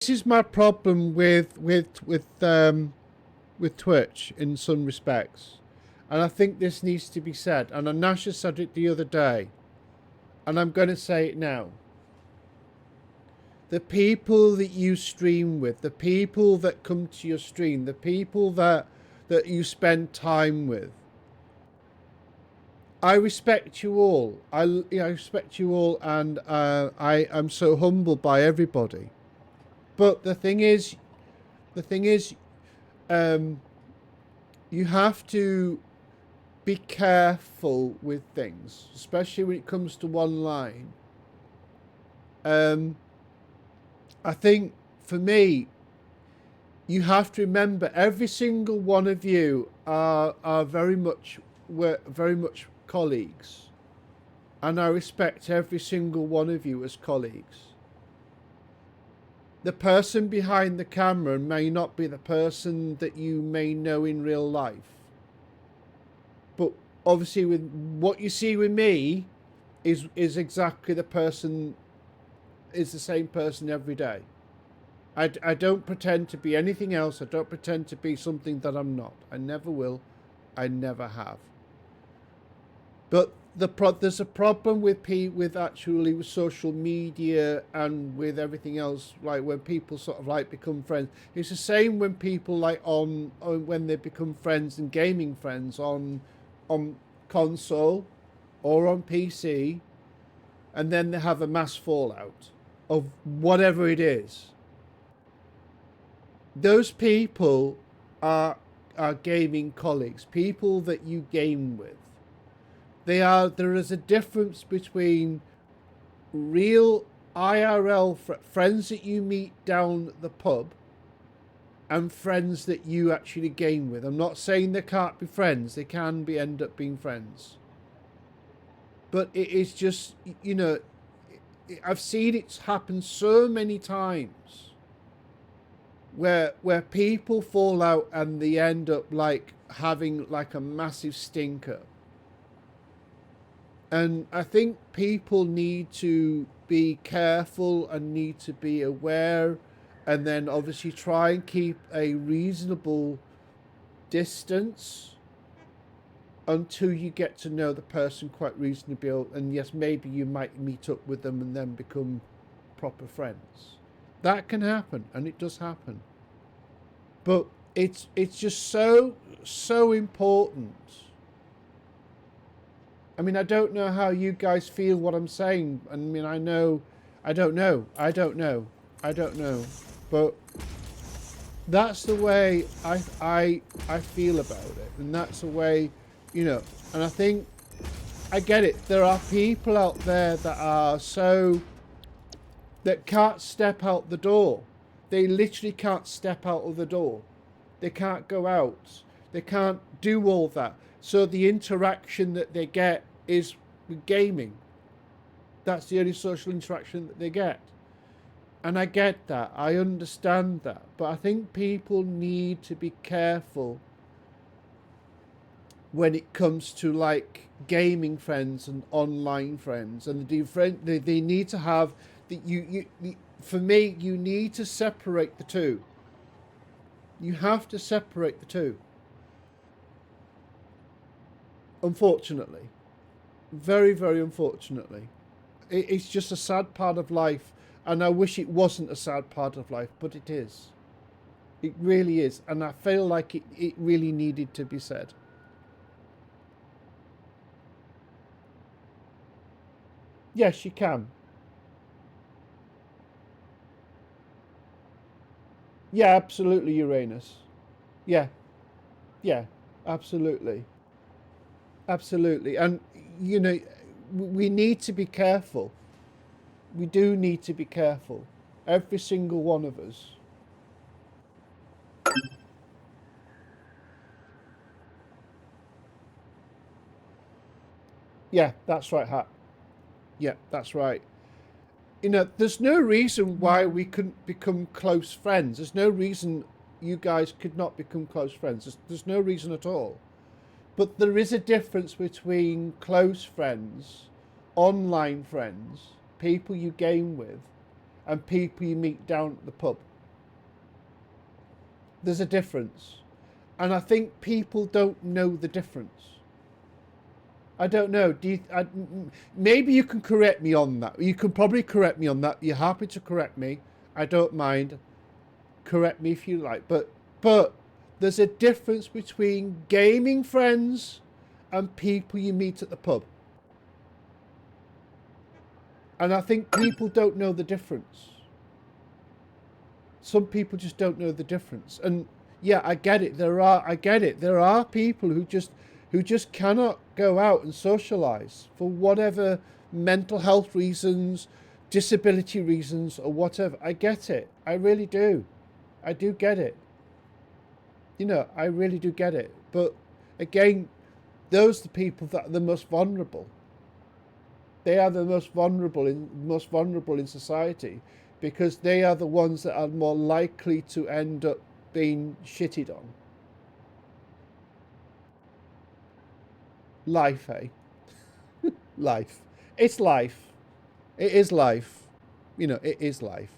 This is my problem with Twitch in some respects, and I think this needs to be said. And Anasha said it the other day, and I'm going to say it now. The people that you stream with, the people that come to your stream, the people that you spend time with, I respect you all. I respect you all, and I am so humbled by everybody. But the thing is, you have to be careful with things, especially when it comes to online. I think for me, you have to remember every single one of you are very much colleagues, and I respect every single one of you as colleagues. The person behind the camera may not be the person that you may know in real life, but obviously with what you see with me is exactly the person, is the same person every day. I don't pretend to be anything else. I don't pretend to be something that I'm not. I never will. I never have. But there's a problem with actually with social media and with everything else, like when people sort of like become friends. It's the same when people like when they become friends and gaming friends on console or on PC, and then they have a mass fallout of whatever it is. Those people are gaming colleagues, people that you game with. There is a difference between real IRL friends that you meet down the pub and friends that you actually game with. I'm not saying they can't be friends. They can end up being friends. But it is just, you know, I've seen it happen so many times where people fall out and they end up like having like a massive stinker. And I think people need to be careful and need to be aware, and then obviously try and keep a reasonable distance until you get to know the person quite reasonably. And yes, maybe you might meet up with them and then become proper friends. That can happen, and it does happen. But it's just so important. I mean, I don't know how you guys feel what I'm saying. I mean, I don't know. But that's the way I feel about it, and that's the way, you know. And I think I get it. There are people out there that can't step out the door. They literally can't step out of the door. They can't go out. They can't do all that. So the interaction that they get is with gaming. That's the only social interaction that they get. And I get that. I understand that. But I think people need to be careful when it comes to like gaming friends and online friends. And they need to have for me, you need to separate the two. You have to separate the two. Unfortunately. Very, very unfortunately. It's just a sad part of life, and I wish it wasn't a sad part of life, but it is. It really is, and I feel like it really needed to be said. Yes, you can. Yeah, absolutely, Uranus. Yeah, yeah, absolutely. Absolutely. And, you know, we need to be careful. We do need to be careful. Every single one of us. Yeah, that's right, Hat. Yeah, that's right. You know, there's no reason why we couldn't become close friends. There's no reason you guys could not become close friends. There's no reason at all. But there is a difference between close friends, online friends, people you game with, and people you meet down at the pub. There's a difference. And I think people don't know the difference. I don't know. Maybe you can correct me on that. You can probably correct me on that. You're happy to correct me. I don't mind. Correct me if you like. But there's a difference between gaming friends and people you meet at the pub. And I think people don't know the difference. Some people just don't know the difference. And yeah, I get it. I get it. There are people who just cannot go out and socialize for whatever mental health reasons, disability reasons, or whatever. I get it. I really do. I do get it. I really do get it. But again, those are the people that are the most vulnerable. They are the most vulnerable in society, because they are the ones that are more likely to end up being shitted on. Life, eh? Life. It's life. It is life. It is life.